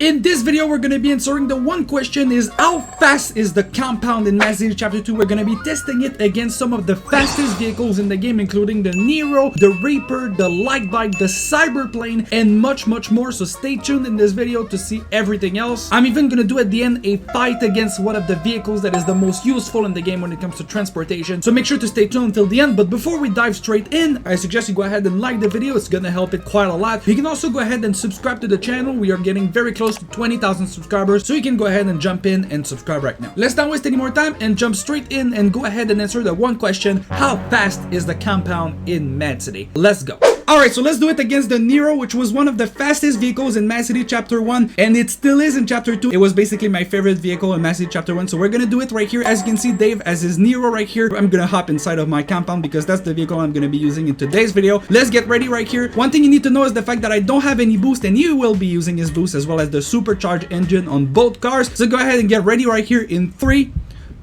In this video, we're going to be answering the one question is how fast is the compound in Mad City Chapter 2? We're going to be testing it against some of the fastest vehicles in the game, including the Nero, the Reaper, the Lightbike, the Cyberplane, and much more. So stay tuned in this video to see everything else. I'm even going to do at the end a fight against one of the vehicles that is the most useful in the game when it comes to transportation. So make sure to stay tuned until the end. But before we dive straight in, I suggest you go ahead and like the video. It's going to help it quite a lot. You can also go ahead and subscribe to the channel. We are getting very close to 20,000 subscribers, so you can go ahead and jump in and subscribe right now. Let's not waste any more time and jump straight in and go ahead and answer the one question: how fast is the compound in Mad City? Let's go. Alright, so let's do it against the Nero, which was one of the fastest vehicles in Mad City Chapter 1, and it still is in Chapter 2. It was basically my favorite vehicle in Mad City Chapter 1, so we're gonna do it right here. As you can see, Dave as his Nero right here. I'm gonna hop inside of my compound because that's the vehicle I'm gonna be using in today's video. Let's get ready right here. One thing you need to know is the fact that I don't have any boost, and you will be using his boost as well as the supercharged engine on both cars. So go ahead and get ready right here in 3,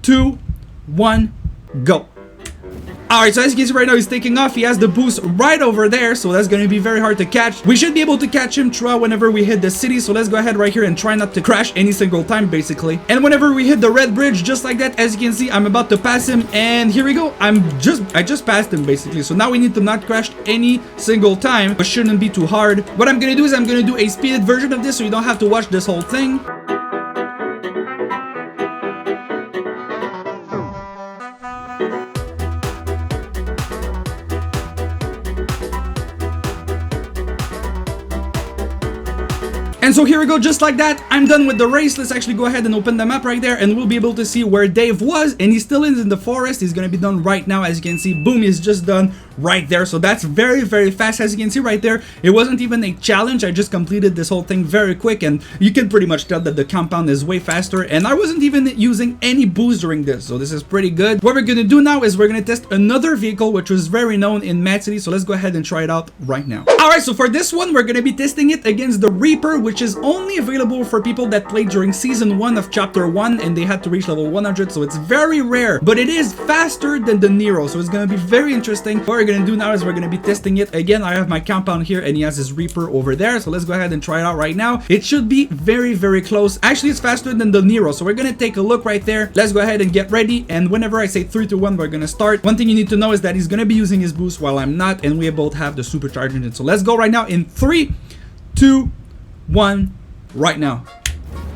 2, 1, go. Alright, so as you can see right now, he's taking off. He has the boost right over there, so that's going to be very hard to catch. We should be able to catch him throughout whenever we hit the city, so let's go ahead right here and try not to crash any single time, basically. And whenever we hit the red bridge, just like that, as you can see, I'm about to pass him, and here we go. I just passed him, basically. So now we need to not crash any single time, but shouldn't be too hard. What I'm going to do is I'm going to do a speeded version of this, so you don't have to watch this whole thing. And so here we go, just like that, I'm done with the race. Let's actually go ahead and open the map right there, and we'll be able to see where Dave was, and he still is in the forest. He's gonna be done right now. As you can see, boom, he's just done right there. So that's very fast. As you can see right there, it wasn't even a challenge. I just completed this whole thing very quick, and you can pretty much tell that the compound is way faster, and I wasn't even using any boost during this, so this is pretty good. What we're gonna do now is we're gonna test another vehicle which was very known in Mad City, so let's go ahead and try it out right now. Alright, so for this one, we're gonna be testing it against the Reaper, which is only available for people that played during season 1 of chapter 1, and they had to reach level 100, so it's very rare, but it is faster than the Nero, so it's gonna be very interesting. What we're gonna do now is we're gonna be testing it again. I have my compound here, and he has his Reaper over there, so let's go ahead and try it out right now. It should be very close. Actually, it's faster than the Nero, so we're gonna take a look right there. Let's go ahead and get ready, and whenever I say 3, 2, 1, we're gonna start. One thing you need to know is that he's gonna be using his boost while I'm not, and we both have the supercharged engine. So let's go right now in 3, 2, 1, right now.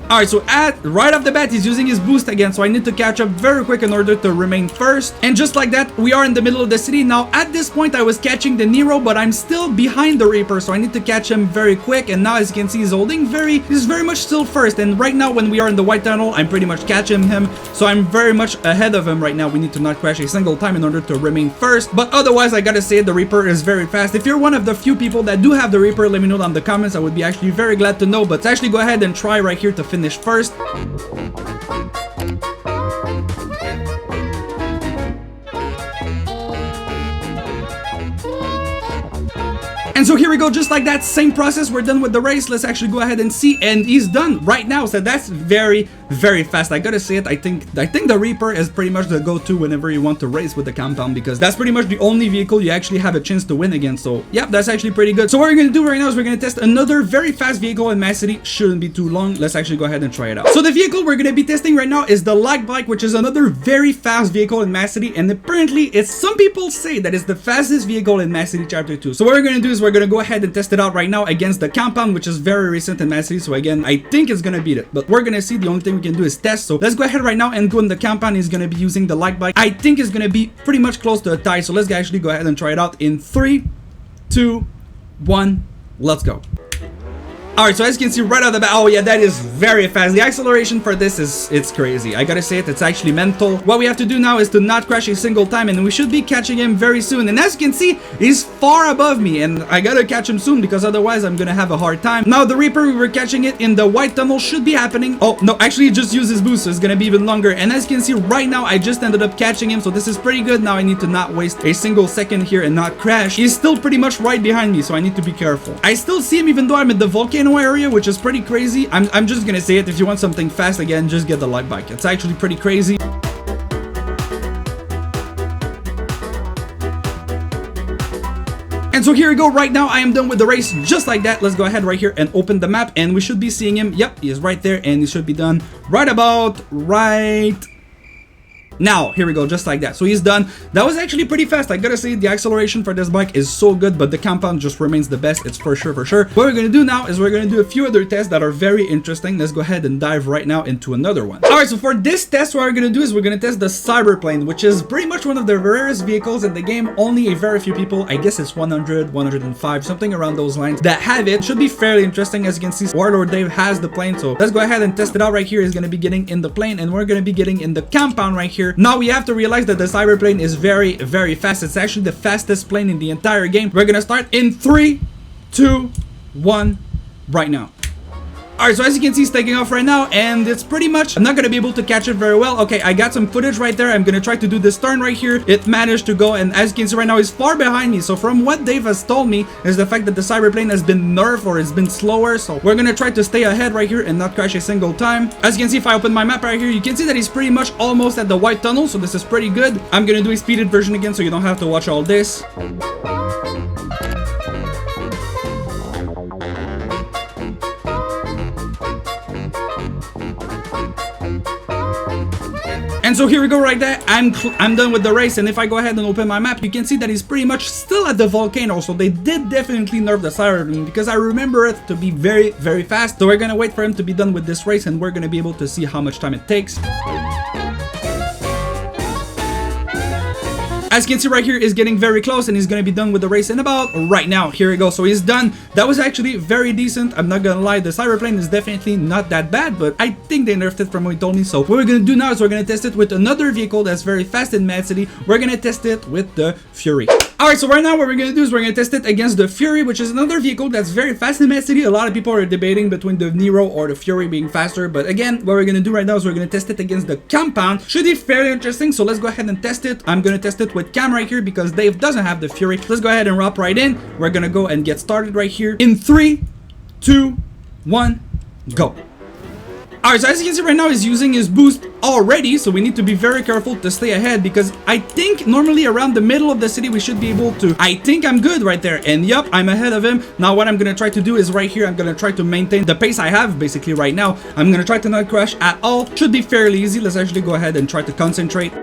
Alright, so right off the bat, he's using his boost again, so I need to catch up very quick in order to remain first. And just like that, we are in the middle of the city. Now, at this point, I was catching the Nero, but I'm still behind the Reaper, so I need to catch him very quick. And now, as you can see, he's very much still first. And right now, when we are in the white tunnel, I'm pretty much catching him, so I'm very much ahead of him right now. We need to not crash a single time in order to remain first. But otherwise, I gotta say, the Reaper is very fast. If you're one of the few people that do have the Reaper, let me know down in the comments. I would be actually very glad to know. But actually, go ahead and try right here to finish first. And so here we go, just like that, same process. We're done with the race. Let's actually go ahead and see, and he's done right now. So that's very fast. I gotta say it. I think the Reaper is pretty much the go-to whenever you want to race with the compound, because that's pretty much the only vehicle you actually have a chance to win against. So yeah, that's actually pretty good. So what we're gonna do right now is we're gonna test another very fast vehicle in Mad City. Shouldn't be too long. Let's actually go ahead and try it out. So the vehicle we're gonna be testing right now is the Lightbike, which is another very fast vehicle in Mad City, and apparently it's, some people say that it's the fastest vehicle in Mad City Chapter 2. So what we're gonna do is we're gonna go ahead and test it out right now against the compound, which is very recent in Mad City. So again, I think it's gonna beat it, but we're gonna see. The only thing we can do is test. So let's go ahead right now and go in the compound. He's gonna be using the Lightbike. I think it's gonna be pretty much close to a tie, so let's actually go ahead and try it out in 3, 2, 1, let's go. Alright, so as you can see right out of the bat, oh yeah, that is very fast. The acceleration for this it's crazy. I gotta say it, it's actually mental. What we have to do now is to not crash a single time, and we should be catching him very soon. And as you can see, he's far above me, and I gotta catch him soon because otherwise I'm gonna have a hard time. Now the Reaper, we were catching it in the white tunnel, should be happening. Oh no, actually he just used his boost, so it's gonna be even longer. And as you can see right now, I just ended up catching him, so this is pretty good. Now I need to not waste a single second here and not crash. He's still pretty much right behind me, so I need to be careful. I still see him even though I'm at the volcano area, which is pretty crazy. I'm just gonna say it, if you want something fast, again, just get the Lightbike. It's actually pretty crazy. And so here we go. Right now I am done with the race just like that. Let's go ahead right here and open the map, and we should be seeing him. Yep, he is right there, and he should be done right about right now. Here we go, just like that. So he's done. That was actually pretty fast. I gotta say, the acceleration for this bike is so good, but the compound just remains the best. It's for sure, for sure. What we're gonna do now is we're gonna do a few other tests that are very interesting. Let's go ahead and dive right now into another one. All right, so for this test, what we're gonna do is we're gonna test the cyberplane, which is pretty much one of the rarest vehicles in the game. Only a very few people, I guess it's 100, 105, something around those lines, that have it. Should be fairly interesting. As you can see, Warlord Dave has the plane, so let's go ahead and test it out right here. He's gonna be getting in the plane, and we're gonna be getting in the compound right here. Now we have to realize that the cyberplane is very, very fast. It's actually the fastest plane in the entire game. We're gonna start in 3, 2, 1 right now. Alright, so as you can see, it's taking off right now, and it's pretty much, I'm not gonna be able to catch it very well. Okay, I got some footage right there. I'm gonna try to do this turn right here. It managed to go, and as you can see right now, it's far behind me. So from what Dave has told me is the fact that the cyberplane has been nerfed, or it's been slower. So we're gonna try to stay ahead right here and not crash a single time. As you can see, if I open my map right here, you can see that he's pretty much almost at the white tunnel, so this is pretty good. I'm gonna do a speeded version again, so you don't have to watch all this. And so here we go right there. I'm done with the race, and if I go ahead and open my map, you can see that he's pretty much still at the volcano. So they did definitely nerf the cyberplane, because I remember it to be very, very fast. So we're gonna wait for him to be done with this race, and we're gonna be able to see how much time it takes. As you can see right here, is getting very close, and he's gonna be done with the race in about right now. Here we go. So he's done. That was actually very decent. I'm not gonna lie, the cyberplane is definitely not that bad, but I think they nerfed it from what he told me. So what we're gonna do now is we're gonna test it with another vehicle that's very fast in Mad City. We're gonna test it with the Fury. Alright, so right now what we're gonna do is we're gonna test it against the Fury, which is another vehicle that's very fast in Mad City. A lot of people are debating between the Nero or the Fury being faster, but again, what we're gonna do right now is we're gonna test it against the compound. Should be fairly interesting, so let's go ahead and test it. I'm gonna test it with Cam right here because Dave doesn't have the Fury. Let's go ahead and hop right in. We're gonna go and get started right here in 3, 2, 1, go. Alright, so as you can see right now, he's using his boost already, so we need to be very careful to stay ahead, because I think normally around the middle of the city we should be able to. I think I'm good right there, and yup, I'm ahead of him. Now what I'm gonna try to do is right here, I'm gonna try to maintain the pace I have basically right now. I'm gonna try to not crash at all. Should be fairly easy. Let's actually go ahead and try to concentrate.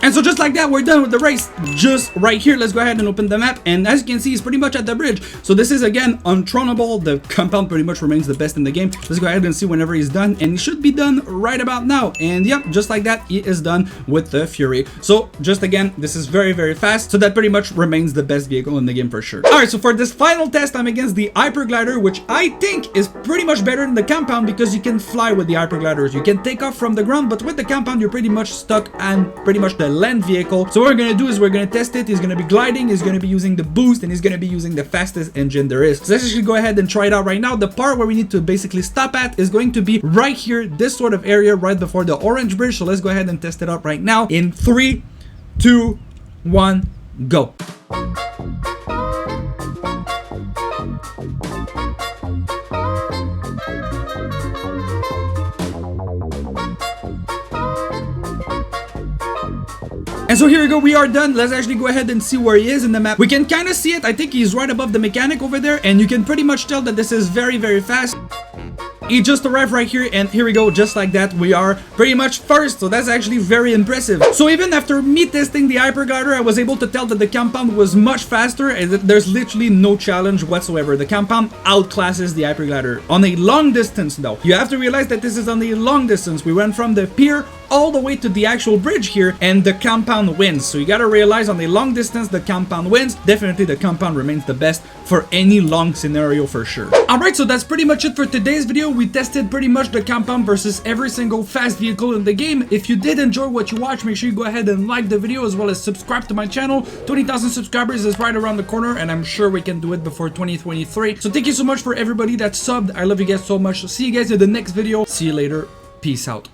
And so just like that, we're done with the race just right here. Let's go ahead and open the map, and as you can see, he's pretty much at the bridge. So this is again unthronable. The compound pretty much remains the best in the game. Let's go ahead and see whenever he's done, and he should be done right about now. And yep, just like that, he is done with the Fury. So just again, this is very, very fast, so that pretty much remains the best vehicle in the game for sure. All right, so for this final test, I'm against the hyperglider, which I think is pretty much better than the compound, because you can fly with the hypergliders. You can take off from the ground, but with the compound, you're pretty much stuck and pretty much the land vehicle. So what we're gonna do is we're gonna test it. He's gonna be gliding, he's gonna be using the boost, and he's gonna be using the fastest engine there is. So let's actually go ahead and try it out right now. The part where we need to basically stop at is going to be right here, this sort of area right before the orange bridge. So let's go ahead and test it out right now in 3, 2, 1, go. And so here we go, we are done. Let's actually go ahead and see where he is in the map. We can kind of see it. I think he's right above the mechanic over there, and you can pretty much tell that this is very, very fast. He just arrived right here, and here we go, just like that, we are pretty much first. So that's actually very impressive. So even after me testing the hyperglider, I was able to tell that the compound was much faster, and that there's literally no challenge whatsoever. The compound outclasses the hyperglider on a long distance though. You have to realize that this is on a long distance. We went from the pier all the way to the actual bridge here, and the compound wins. So you gotta realize on a long distance, the compound wins. Definitely the compound remains the best for any long scenario for sure. Alright, so that's pretty much it for today's video. We tested pretty much the compound versus every single fast vehicle in the game. If you did enjoy what you watched, make sure you go ahead and like the video, as well as subscribe to my channel. 20,000 subscribers is right around the corner, and I'm sure we can do it before 2023. So thank you so much for everybody that subbed. I love you guys so much. See you guys in the next video. See you later. Peace out.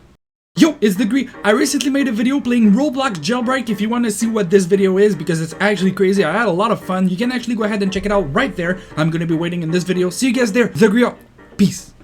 Yo, it's Degree. I recently made a video playing Roblox Jailbreak. If you want to see what this video is, because it's actually crazy, I had a lot of fun. You can actually go ahead and check it out right there. I'm gonna be waiting in this video. See you guys there. Degree out. Peace.